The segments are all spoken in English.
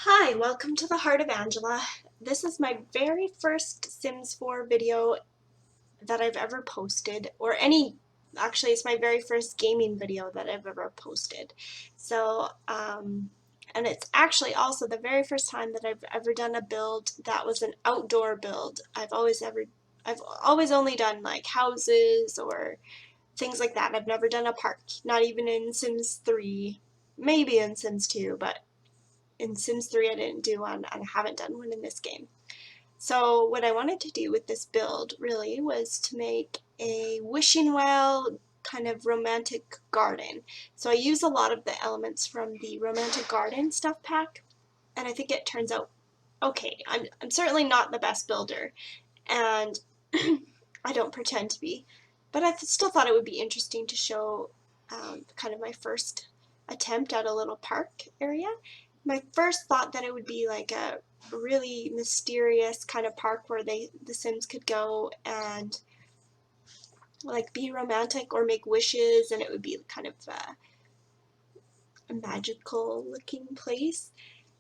Hi, welcome to the Heart of Angela. This is my very first Sims 4 video that I've ever posted, actually it's my very first gaming video that I've ever posted. And it's actually also the very first time that I've ever done a build that was an outdoor build. I've always only done like houses or things like that. I've never done a park, not even in Sims 3, maybe in Sims 2, but in Sims 3 I didn't do one, and I haven't done one in this game. So what I wanted to do with this build really was to make a wishing well kind of romantic garden. So I use a lot of the elements from the romantic garden stuff pack, and I think it turns out okay. I'm certainly not the best builder, and I don't pretend to be, but I still thought it would be interesting to show kind of my first attempt at a little park area. My first thought that it would be like a really mysterious kind of park where the Sims could go and like be romantic or make wishes, and it would be kind of a magical looking place.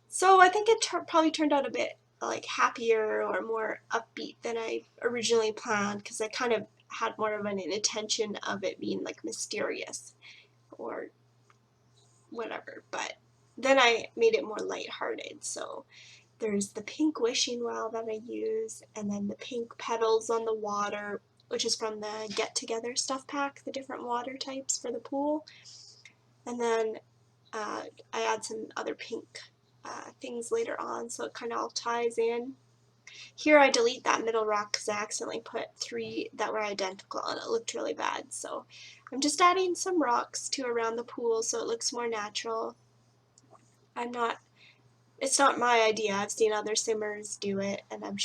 So I think it probably turned out a bit like happier or more upbeat than I originally planned, because I kind of had more of an intention of it being like mysterious or whatever. But then I made it more lighthearted. So there's the pink wishing well that I use, and then the pink petals on the water, which is from the Get Together stuff pack, the different water types for the pool. And then I add some other pink things later on, so it kind of all ties in. Here I delete that middle rock because I accidentally put 3 that were identical and it looked really bad. So I'm just adding some rocks to around the pool so it looks more natural. It's not my idea. I've seen other simmers do it, and I'm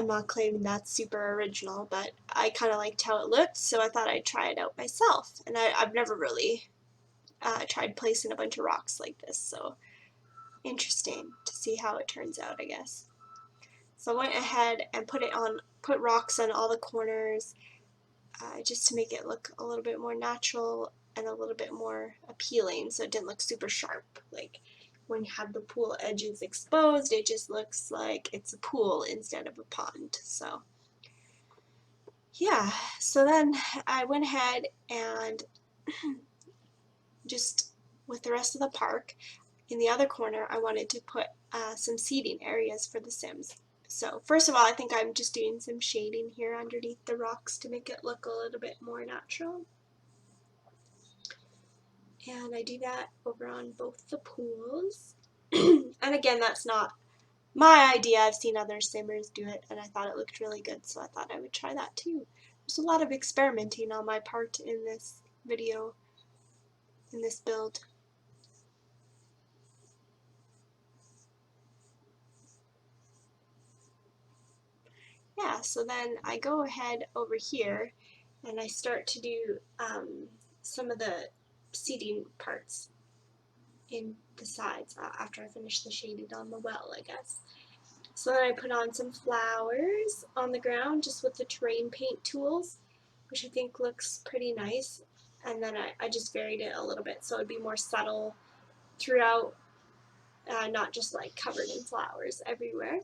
not claiming that's super original, but I kind of liked how it looked, so I thought I'd try it out myself. And I've never really tried placing a bunch of rocks like this, so interesting to see how it turns out, I guess. So I went ahead and put rocks on all the corners, just to make it look a little bit more natural and a little bit more appealing, so it didn't look super sharp. Like when you have the pool edges exposed, it just looks like it's a pool instead of a pond. So yeah, so then I went ahead and just with the rest of the park, in the other corner, I wanted to put some seating areas for the Sims. So first of all, I think I'm just doing some shading here underneath the rocks to make it look a little bit more natural. And I do that over on both the pools. And again, that's not my idea. I've seen other simmers do it, and I thought it looked really good, so I thought I would try that too. There's a lot of experimenting on my part in this video, in this build. Yeah, so then I go ahead over here and I start to do some of the seating parts in the sides after I finish the shading on the well, I guess. So then I put on some flowers on the ground just with the terrain paint tools, which I think looks pretty nice. And then I just varied it a little bit so it'd be more subtle throughout, not just like covered in flowers everywhere.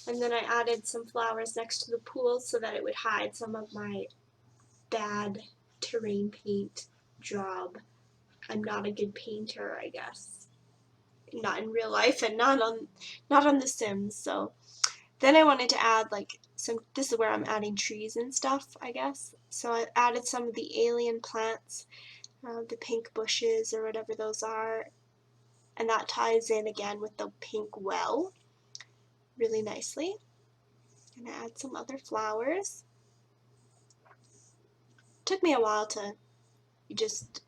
And then I added some flowers next to the pool so that it would hide some of my bad terrain paint job. I'm not a good painter, I guess. Not in real life and not on The Sims. So then I wanted to add like this is where I'm adding trees and stuff, I guess. So I added some of the alien plants, the pink bushes or whatever those are, and that ties in again with the pink well really nicely. And I add some other flowers. It took me a while to just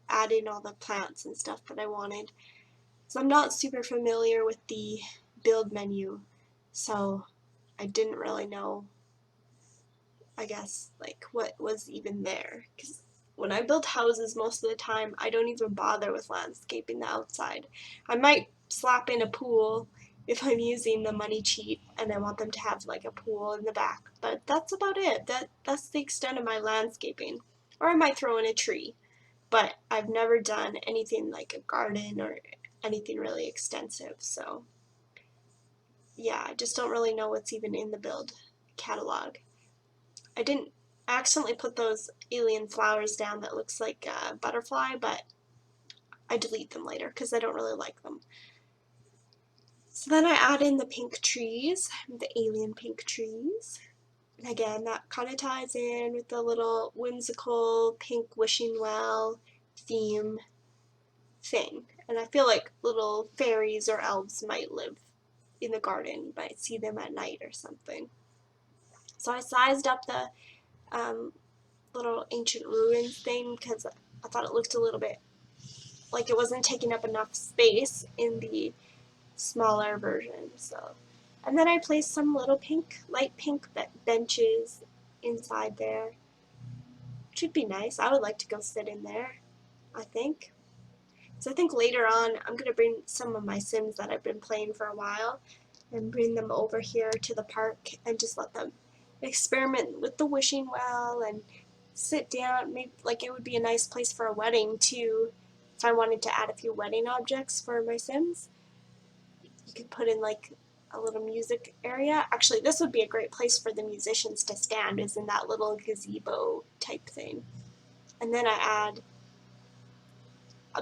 add in all the plants and stuff that I wanted. So I'm not super familiar with the build menu, so I didn't really know, I guess, like what was even there. Because when I build houses, most of the time I don't even bother with landscaping the outside. I might slap in a pool if I'm using the money cheat and I want them to have like a pool in the back, but that's about it. That's the extent of my landscaping. Or I might throw in a tree, but I've never done anything like a garden or anything really extensive. So yeah, I just don't really know what's even in the build catalog. I didn't accidentally put those alien flowers down that looks like a butterfly, but I delete them later because I don't really like them. So then I add in the pink trees, the alien pink trees. And again, that kind of ties in with the little whimsical pink wishing well theme thing. And I feel like little fairies or elves might live in the garden. You might see them at night or something. So I sized up the little ancient ruins thing because I thought it looked a little bit like it wasn't taking up enough space in the smaller version. So, and then I placed some little pink, light pink benches inside there, which would be nice. I would like to go sit in there, I think. So I think later on I'm going to bring some of my Sims that I've been playing for a while and bring them over here to the park and just let them experiment with the wishing well and sit down. Maybe like it would be a nice place for a wedding too. If I wanted to add a few wedding objects for my Sims, you could put in like a little music area. Actually, this would be a great place for the musicians to stand, is in that little gazebo type thing. And then I add,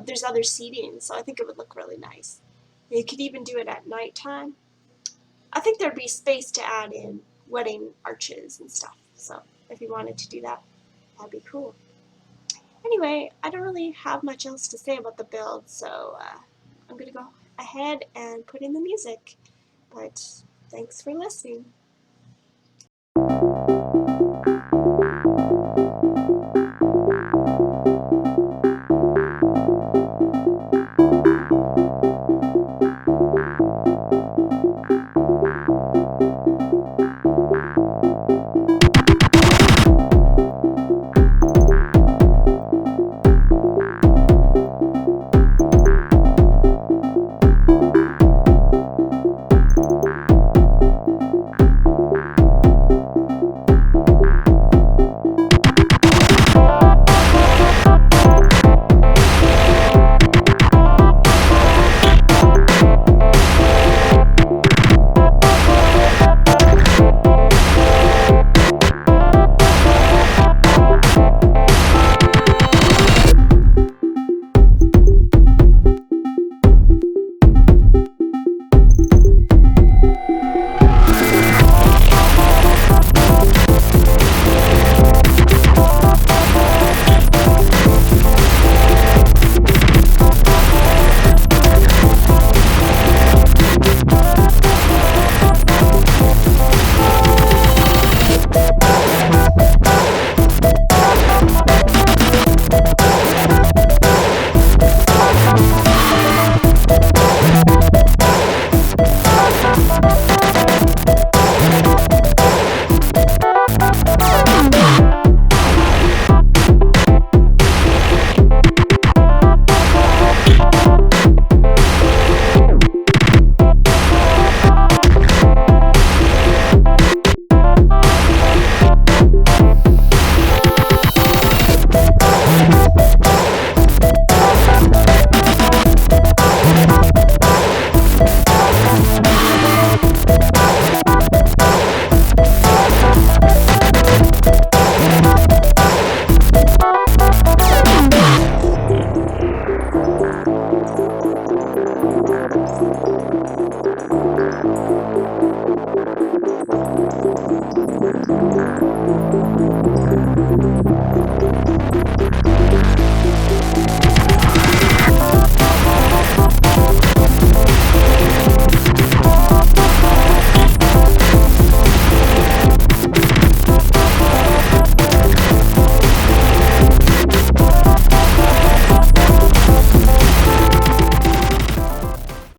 there's other seating, so I think it would look really nice. You could even do it at nighttime. I think there'd be space to add in wedding arches and stuff. So if you wanted to do that, that'd be cool. Anyway, I don't really have much else to say about the build, so I'm going to go ahead and put in the music. But thanks for listening.